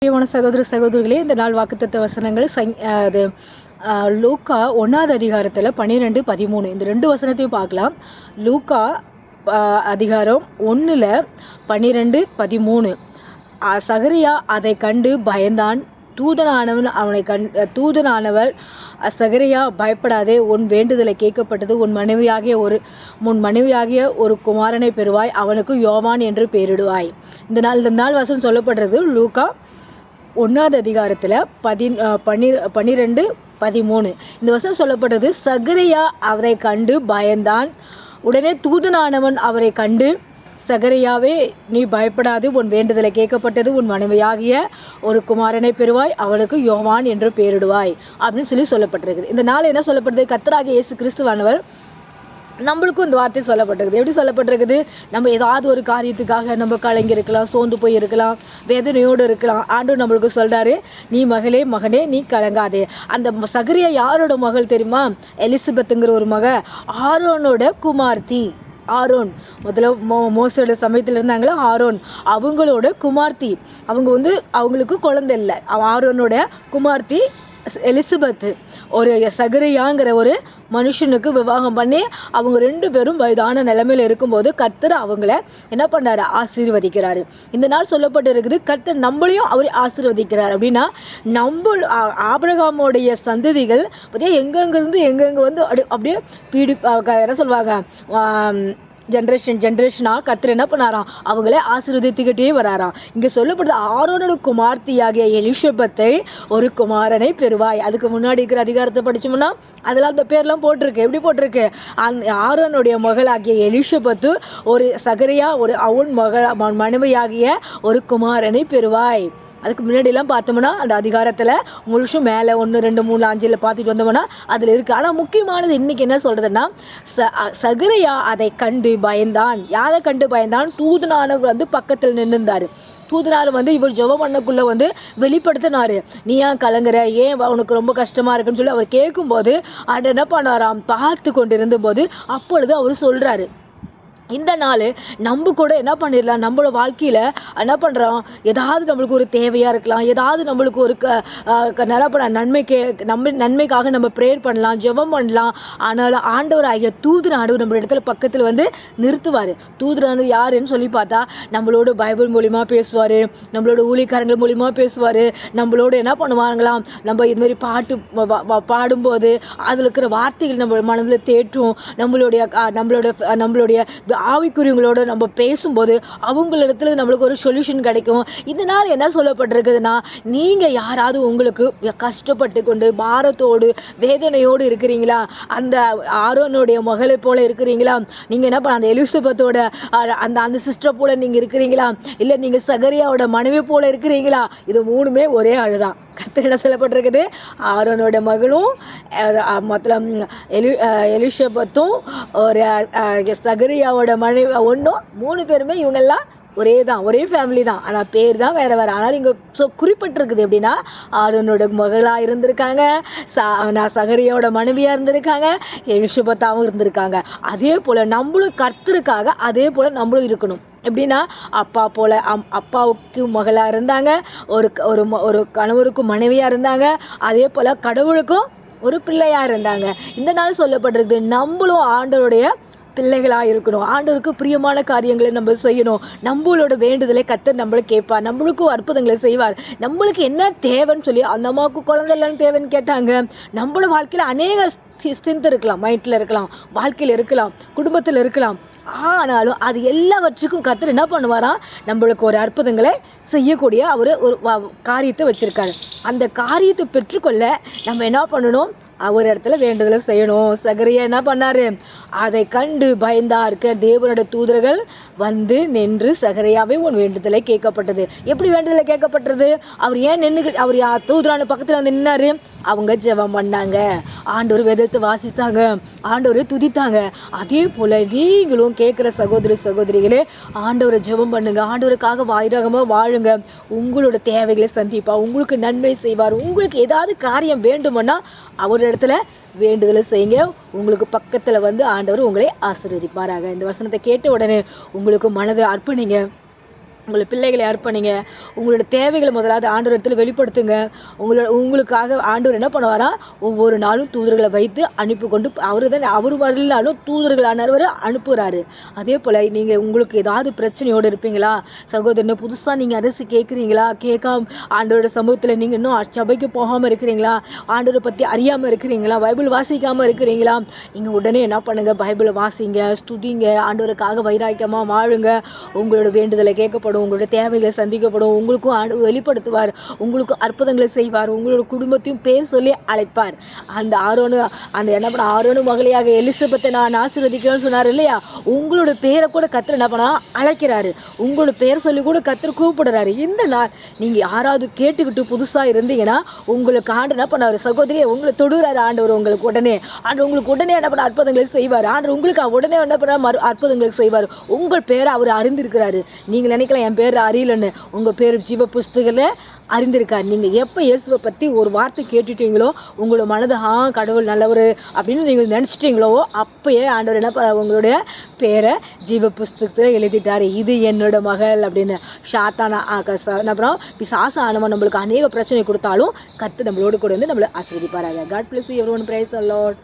பிரியமான சகோதர சகோதரிகளே, இந்த நாள் வாக்குத்தத்த வசனங்கள் அது லூக்கா 1வது அதிகாரத்தில் 12, 13 இந்த 2 வசனத்தையும் பார்க்கலாம். லூக்கா அதிகாரம் 1ல் 12, 13. சகரியா அதை கண்டு பயந்தான். தூதனானவர் சகரியா, பயப்படாதே, உன் வேண்டுதலை கேட்கப்பட்டது. உன் மனைவியாகிய ஒரு குமாரனை பெறுவாய். அவனுக்கு யோவான் என்று பெயரிடுவாய். இந்த நாள் வசனம் சொல்லப்படுறது லூக்கா 1வது அதிகாரத்தில் 12, 13. இந்த வசனம் சொல்லப்படுறது, சகரியா அவரை கண்டு பயந்தான். உடனே தூதனானவன் அவரை கண்டு, சகரியாவே, நீ பயப்படாது, உன் வேண்டுதலை கேட்கப்பட்டது. உன் மனைவியாகிய ஒரு குமாரனை பெறுவாய். அவனுக்கு யோவான் என்று பெயரிடுவாய் அப்படின்னு சொல்லப்பட்டிருக்குது. இந்த நாள் என்ன சொல்லப்படுது? கர்த்தராகிய இயேசு கிறிஸ்துவானவர் நம்மளுக்கும் இந்த வார்த்தை சொல்லப்பட்டிருக்குது. எப்படி சொல்லப்பட்டிருக்குது? நம்ம ஏதாவது ஒரு காரியத்துக்காக நம்ம கலங்கி இருக்கலாம், சோர்ந்து போய் இருக்கலாம், வேதனையோடு இருக்கலாம். ஆண்டவர் நம்மளுக்கு சொல்றாரு, நீ மகனே, நீ கலங்காதே. அந்த சகரியா யாரோட மகள் தெரியுமா? எலிசபெத்துங்கிற ஒரு மக, ஆரோனோட குமார்த்தி. ஆரோன் முதல்ல மோசோட சமயத்தில் இருந்தாங்களா, ஆரோன் அவங்களோட குமார்த்தி. அவங்களுக்கு குழந்தை இல்லை. ஆரோனோட குமார்த்தி எலிசபெத்து ஒரு சகரியாங்கிற ஒரு மனுஷனுக்கு விவாகம் பண்ணி அவங்க 2 பேரும் வயதான நிலைமையில இருக்கும்போது கர்த்தர் அவங்கள என்ன பண்ணாரு? ஆசீர்வதிக்கிறாரு. இந்த நாள் சொல்லப்பட்டு இருக்குது, கர்த்தர் நம்மளையும் அவர் ஆசீர்வதிக்கிறார். அப்படின்னா நம்ம ஆபிரகாமுடைய சந்ததிகள் எங்கெங்கிருந்து எங்கெங்க வந்து அப்படியே என்ன சொல்லுவாங்க, ஜென்ரேஷனாக கர்த்தர் என்ன பண்ணாராம்? அவங்களே ஆசீர்வதித்துக்கிட்டே வராராம். இங்கே சொல்லப்படுது, ஆரோனோட குமார்த்தியாகிய எலிசபெத்தை ஒரு குமாரனை பெறுவாய். அதுக்கு முன்னாடி இருக்கிற அதிகாரத்தை படிச்சோம்னா அதெல்லாம் அந்த பேர்லாம் போட்டிருக்கு. எப்படி போட்டிருக்கு? ஆரோனுடைய மகளாகிய எலிசபெத்து ஒரு சகரியா அவன் மனைவியாகிய ஒரு குமாரனை பெறுவாய். அதுக்கு முன்னாடிலாம் பார்த்தோம்னா அந்த அதிகாரத்தில் முழுசும் மேலே 1, 2, 3, 5 பார்த்துட்டு வந்தோம்னா அதில் இருக்குது. ஆனால் முக்கியமானது இன்னைக்கு என்ன சொல்கிறதுன்னா, சகரியா அதை கண்டு பயந்தான். யாரை கண்டு பயந்தான்? தூதனானவர் பக்கத்தில் நின்றுந்தார். தூதனார் இவர் ஜெபம் பண்ணக்குள்ளே வெளிப்படுத்தினார். நீ ஏன் கலங்குற, ஏன் உனக்கு ரொம்ப கஷ்டமாக இருக்குன்னு சொல்லி அவர் கேட்கும்போது அதை என்ன பண்ணாராம்? பார்த்து கொண்டு இருந்தபோது அப்பொழுது அவர் சொல்கிறாரு, இந்த நாள் நம்ம கூட என்ன பண்ணிடலாம், நம்மளோட வாழ்க்கையில் என்ன பண்ணுறோம், ஏதாவது நம்மளுக்கு ஒரு தேவையாக இருக்கலாம், ஏதாவது நம்மளுக்கு ஒரு நன்மைக்காக நம்ம ப்ரேயர் பண்ணலாம், ஜெபம் பண்ணலாம். ஆனாலும் ஆண்டவர் ஆகிய தூதனானவர் நம்ம இடத்துல பக்கத்தில் நிறுத்துவார். தூதனானவர் யாருன்னு சொல்லி பார்த்தா நம்மளோட பைபிள் மூலிமா பேசுவார், நம்மளோட ஊழியக்காரங்கள் மூலிமா பேசுவார், நம்மளோட என்ன பண்ணுவாங்களாம், நம்ம இதுமாரி பாடும்போது அதில் இருக்கிற வார்த்தைகள் நம்ம மனதில் தேற்றும். நம்மளுடைய ஆவிக்குரியவங்களோட நம்ம பேசும்போது அவங்களிடத்துல நம்மளுக்கு ஒரு சொல்யூஷன் கிடைக்கும். இதனால் என்ன சொல்லப்பட்டிருக்குதுன்னா, நீங்கள் யாராவது உங்களுக்கு கஷ்டப்பட்டு கொண்டு பாரத்தோடு வேதனையோடு இருக்கிறீங்களா, அந்த ஆரோனுடைய மகளை போல இருக்கிறீங்களா, நீங்கள் என்ன பண்ண அந்த எலிசபெத்தோட அந்த சிஸ்டர் போல நீங்கள் இருக்கிறீங்களா, இல்லை நீங்கள் சகரியாவோட மனைவி போல இருக்கிறீங்களா, இது 3மே ஒரே ஆளுதான். கர்த்தர் என்ன சொல்லப்பட்டிருக்குது? ஆரோனோட மகளும் எலிசபெத்தும் ஒரு சகரியாவோட மனைவி ஒன்றும் 3 பேருமே இவங்கெல்லாம் ஒரே ஃபேமிலி தான். ஆனால் பேர் தான் வேறு. ஆனால் இங்கே குறிப்பிட்டிருக்குது எப்படின்னா, ஆரோனோட மகளாக இருந்திருக்காங்க, சகரியாவோட மனைவியாக இருந்திருக்காங்க, எலிசபெத்தாவும் இருந்திருக்காங்க. அதே போல் நம்மளும் கர்த்தருக்காக அதே போல் நம்மளும் இருக்கணும். எப்படின்னா, அப்பாவுக்கு மகளாக இருந்தாங்க, ஒரு கணவருக்கும் மனைவியாக இருந்தாங்க, அதே போல் கடவுளுக்கும் ஒரு பிள்ளையாக இருந்தாங்க. இந்த நாள் சொல்லப்பட்டிருக்கு, நம்மளும் ஆண்டவருடைய பிள்ளைகளாக இருக்கணும். ஆண்டவருக்கு பிரியமான காரியங்களை நம்ம செய்யணும். நம்மளோட வேண்டுதலை கர்த்தர் நம்மளை கேட்பார், நம்மளுக்கும் அற்புதங்களை செய்வார். நம்மளுக்கு என்ன தேவைன்னு சொல்லி, அந்த அம்மாவுக்கு குழந்தை இல்லைன்னு தேவைன்னு கேட்டாங்க. நம்மளோட வாழ்க்கையில் அநேக சிந்தை இருக்கலாம், மைண்டில் இருக்கலாம், வாழ்க்கையில் இருக்கலாம், குடும்பத்தில் இருக்கலாம். ஆனாலும் அது எல்லாவற்றுக்கும் கர்த்தர் என்ன பண்ணுவாராம்? நம்மளுக்கு ஒரு அற்புதங்களை செய்யக்கூடிய ஒரு காரியத்தை வச்சுருக்காரு. அந்த காரியத்தை பெற்றுக்கொள்ள நம்ம என்ன பண்ணணும்? அவர் இடத்துல வேண்டுதலை செய்யணும். சகரியா என்ன பண்ணாரு? அதை கண்டு பயந்தார்க்க தேவனோட தூதர்கள் நின்று, சகரியாவே உன் வேண்டுதலை கேட்கப்பட்டது. எப்படி வேண்டுதலை கேட்கப்பட்டது? அவர் ஏன் அவர் தூதரான பக்கத்தில் நின்னாரு? அவங்க ஜெபம் பண்ணாங்க, ஆண்டவர் வேதத்தை வாசித்தாங்க, ஆண்டவரை துதித்தாங்க. அதே போல நீங்களும் கேட்குற சகோதரிகளே, ஆண்டவரை ஜெபம் பண்ணுங்க, ஆண்டவருக்காக வைராகமாக வாழுங்க. உங்களோட தேவைகளை சந்திப்பா, உங்களுக்கு நன்மை செய்வார். உங்களுக்கு ஏதாவது காரியம் வேண்டுமென்னா அவர் இடத்துல வேண்டுதலை செய்யுங்க. உங்களுக்கு பக்கத்தில் ஆண்டவர் உங்களை ஆசீர்வதிப்பாராக. இந்த வசனத்தை கேட்ட உடனே உங்களுக்கு மனதை அர்ப்பணிங்க. உங்களை பிள்ளைகளை அர்ப்பணிங்க. உங்களோட தேவைகளை முதலாவது ஆண்டவரிடத்தில் வெளிப்படுத்துங்க. உங்களுக்காக ஆண்டவர் என்ன பண்ணுவாரா, ஒவ்வொரு நாளும் தூதர்களை வைத்து அனுப்பி கொண்டு அவர் வரலாலும் தூதர்களானவர் அனுப்புகிறாரு. அதே போல் நீங்கள் உங்களுக்கு ஏதாவது பிரச்சனையோடு இருப்பீங்களா, சகோதரனை புதுசாக நீங்கள் அரசு கேட்குறீங்களா, கேட்காம ஆண்டவரோட சமூகத்தில் நீங்கள் இன்னும் சபைக்கு போகாமல் இருக்கிறீங்களா, ஆண்டவரை பற்றி அறியாமல் இருக்கிறீங்களா, பைபிள் வாசிக்காமல் இருக்கிறீங்களா, நீங்கள் உடனே என்ன பண்ணுங்கள், பைபிளை வாசிங்க, ஸ்துதிங்க, ஆண்டவருக்காக வைராக்கியமாக வாழுங்க. உங்களோட வேண்டுதலை கேட்கப்படும், உங்களோட தேவைகளை சந்திக்கப்படும், உங்களுக்கும் வெளிப்படுத்துவார், உங்களுக்கு அற்புதங்களை செய்வார், உங்களோட குடும்பத்தையும் பேர் சொல்லி அழைப்பார். அந்த என்ன பண்ண ஆரோனு மகளையாக எலிசபெத்தை நான் ஆசீர்வதிக்கிறேன்னு சொன்னார் இல்லையா, உங்களோட பேரை கூட கர்த்தர் என்ன பண்ணா அழைக்கிறாரு, உங்களோட பேர் சொல்லி கூட கர்த்தர் கூப்பிடுறாரு. இந்த நாள் நீங்க யாராவது கேட்டுக்கிட்டு புதுசா இருந்தீங்கன்னா உங்களுக்கு ஆண்டு என்ன பண்ணாரு, சகோதரியை உங்களை தொடுறாரு ஆண்டவர், உங்களுக்கு உடனே என்ன பண்ண அற்புதங்களை செய்வார். ஆண்டவர் உங்களுக்கு உடனே என்ன பண்ண அற்புதங்களை செய்வார். உங்கள் பேரை அவர் அறிந்திருக்கிறாரு. நீங்கள் நினைக்கலாம் என் பேர் அறியலன்னு, உங்கள் பேர் ஜீவ புஸ்தகத்தில் அறிந்திருக்காரு. நீங்கள் எப்போ இயேசுவை பற்றி ஒரு வார்த்தை கேட்டுட்டீங்களோ உங்களோட மனது கடவுள் நல்லவர் அப்படின்னு நீங்கள் நினச்சிட்டீங்களோ அப்பயே ஆண்டவர் என்ன உங்களுடைய பேரை ஜீவ புஸ்தகத்தில் எழுதிட்டாரு. இது என்னோட மகள் அப்படின்னு. அப்புறம் பிசாசு ஆனவன் நம்மளுக்கு அநேக பிரச்சனை கொடுத்தாலும் கர்த்தர் நம்மளோடு கூட வந்து நம்மளை ஆசீர்வதிப்பாராக. God bless you everyone. Praise the Lord.